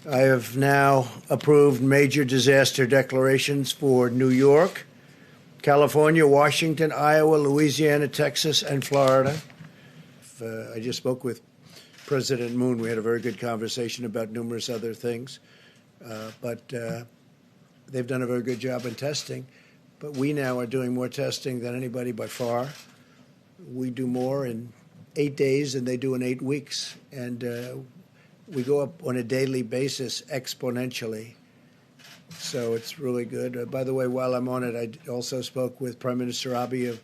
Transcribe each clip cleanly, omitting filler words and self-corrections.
I have now approved major disaster declarations for New York, California, Washington, Iowa, Louisiana, Texas, and Florida. I just spoke with President Moon. We had a very good conversation about numerous other things. But they've done a very good job in testing. But we now are doing more testing than anybody by far. We do more in 8 days than they do in 8 weeks. And we go up on a daily basis exponentially. So it's really good. By the way, while I'm on it, I also spoke with Prime Minister Abe of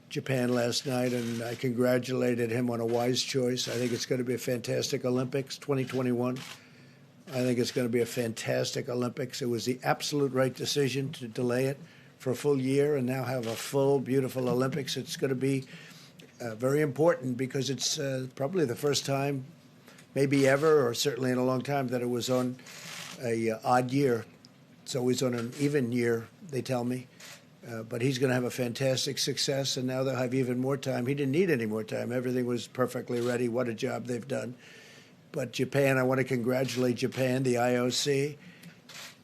Japan last night, and I congratulated him on a wise choice. I think it's going to be a fantastic Olympics 2021. I think it's going to be a fantastic Olympics. It was the absolute right decision to delay it for a full year and now have a full, beautiful Olympics. It's going to be very important because it's probably the first time, maybe ever, or certainly in a long time, that it was on a odd year. It's always on an even year, they tell me. But he's going to have a fantastic success, and now they'll have even more time. He didn't need any more time. Everything was perfectly ready. What a job they've done. But Japan, I want to congratulate Japan, the IOC,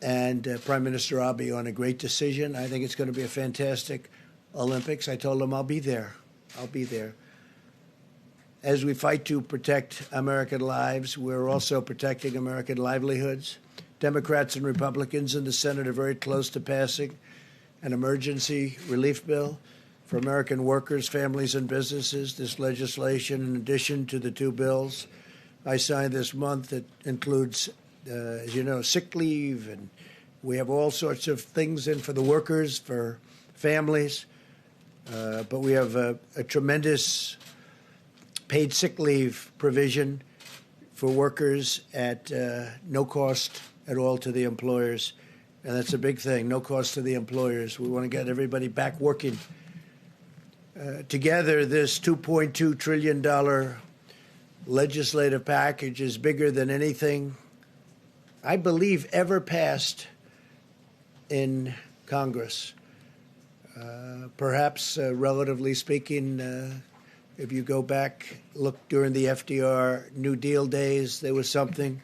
and Prime Minister Abe on a great decision. I think it's going to be a fantastic Olympics. I told him I'll be there. I'll be there. As we fight to protect American lives, we're also protecting American livelihoods. Democrats and Republicans in the Senate are very close to passing an emergency relief bill for American workers, families, and businesses. This legislation, in addition to the two bills I signed this month, it includes, as you know, sick leave, and we have all sorts of things in for the workers, for families. But we have a tremendous paid sick leave provision for workers at no cost at all to the employers. And that's a big thing, no cost to the employers. We want to get everybody back working. Together, this $2.2 trillion legislative package is bigger than anything, I believe, ever passed in Congress. Perhaps, relatively speaking, if you go back, look during the FDR New Deal days, there was something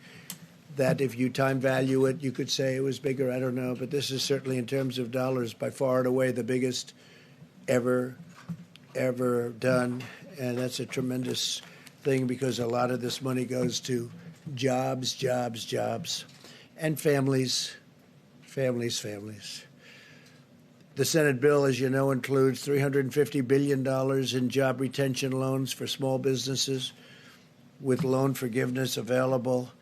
that if you time value it, you could say it was bigger. I don't know. But this is certainly, in terms of dollars, by far and away the biggest ever done. And that's a tremendous thing because a lot of this money goes to jobs, and families. The Senate bill, as you know, includes $350 billion in job retention loans for small businesses, with loan forgiveness available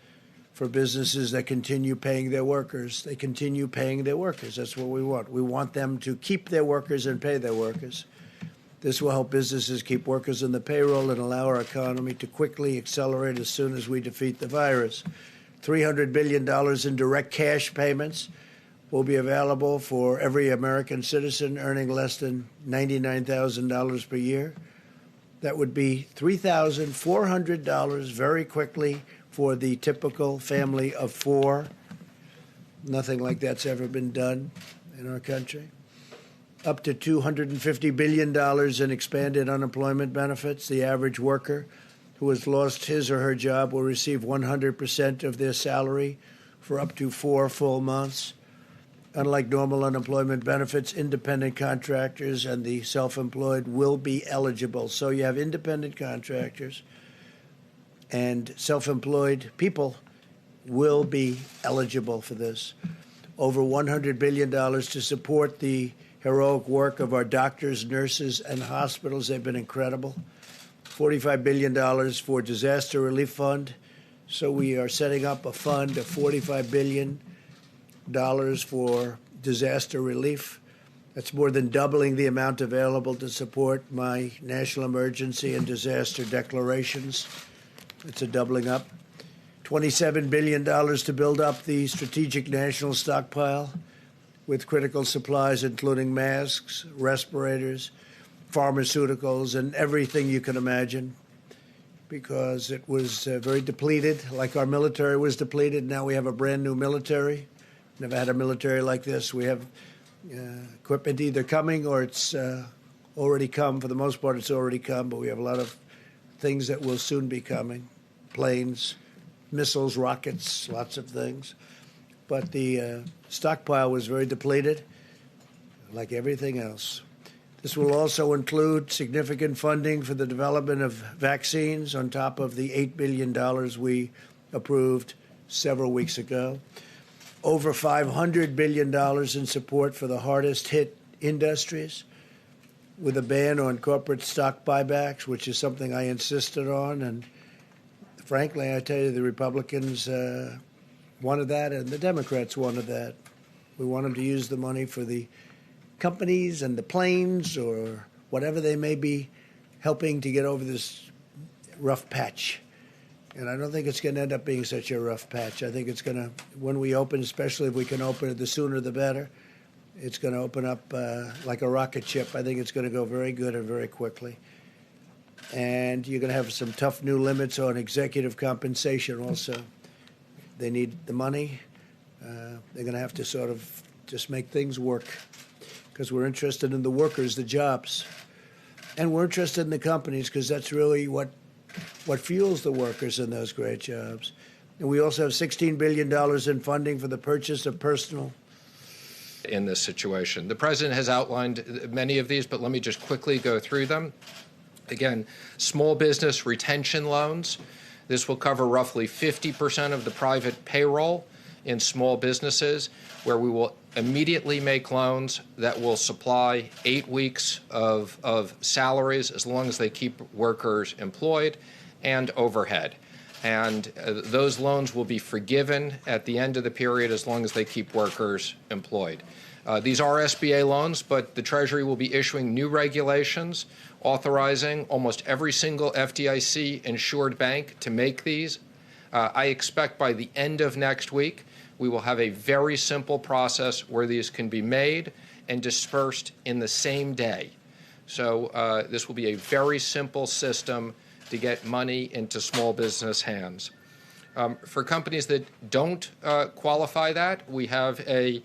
for businesses that continue paying their workers. They continue paying their workers. That's what we want. We want them to keep their workers and pay their workers. This will help businesses keep workers in the payroll and allow our economy to quickly accelerate as soon as we defeat the virus. $300 billion in direct cash payments will be available for every American citizen earning less than $99,000 per year. That would be $3,400 very quickly for the typical family of four. Nothing like that's ever been done in our country. Up to $250 billion in expanded unemployment benefits. The average worker who has lost his or her job will receive 100% of their salary for up to 4 full months. Unlike normal unemployment benefits, independent contractors and the self-employed will be eligible. So you have independent contractors and self-employed people will be eligible for this. Over $100 billion to support the heroic work of our doctors, nurses, and hospitals. They've been incredible. $45 billion for disaster relief fund. So we are setting up a fund of $45 billion for disaster relief. That's more than doubling the amount available to support my national emergency and disaster declarations. It's a doubling up. $27 billion to build up the strategic national stockpile with critical supplies, including masks, respirators, pharmaceuticals, and everything you can imagine, because it was very depleted, like our military was depleted. Now we have a brand new military. Never had a military like this. We have equipment either coming or it's already come. For the most part, it's already come, but we have a lot of things that will soon be coming. Planes, missiles, rockets, lots of things. But the stockpile was very depleted, like everything else. This will also include significant funding for the development of vaccines on top of the $8 billion we approved several weeks ago. Over $500 billion in support for the hardest hit industries, with a ban on corporate stock buybacks, which is something I insisted on. And frankly, I tell you, the Republicans wanted that and the Democrats wanted that. We want them to use the money for the companies and the planes or whatever they may be helping to get over this rough patch. And I don't think it's going to end up being such a rough patch. I think it's going to, when we open, especially if we can open it, the sooner the better, it's going to open up like a rocket ship. I think it's going to go very good and very quickly. And you're going to have some tough new limits on executive compensation also. They need the money. They're going to have to sort of just make things work, because we're interested in the workers, the jobs. And we're interested in the companies, because that's really what fuels the workers in those great jobs. And we also have $16 billion in funding for the purchase of personal. In this situation, the president has outlined many of these, but let me just quickly go through them. Again, small business retention loans. This will cover roughly 50% of the private payroll in small businesses, where we will immediately make loans that will supply 8 weeks of salaries as long as they keep workers employed and overhead. And those loans will be forgiven at the end of the period as long as they keep workers employed. These are SBA loans, but the Treasury will be issuing new regulations authorizing almost every single FDIC-insured bank to make these. I expect by the end of next week, we will have a very simple process where these can be made and dispersed in the same day. So this will be a very simple system to get money into small business hands. For companies that don't qualify that, we have a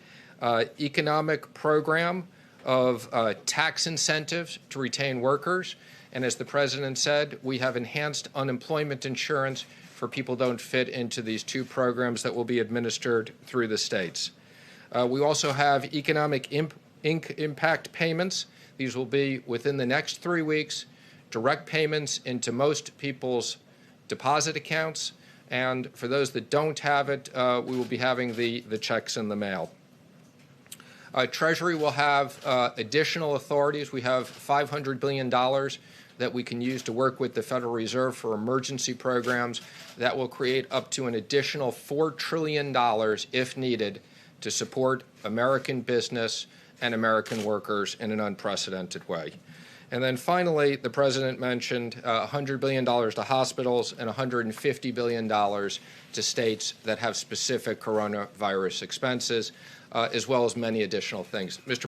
economic program of tax incentives to retain workers. And as the president said, we have enhanced unemployment insurance for people who don't fit into these two programs that will be administered through the states. We also have economic impact payments. These will be within the next 3 weeks, direct payments into most people's deposit accounts. And for those that don't have it, we will be having the checks in the mail. Treasury will have additional authorities. We have $500 billion that we can use to work with the Federal Reserve for emergency programs that will create up to an additional $4 trillion, if needed, to support American business and American workers in an unprecedented way. And then finally, the president mentioned $100 billion to hospitals and $150 billion to states that have specific coronavirus expenses, as well as many additional things. Mr.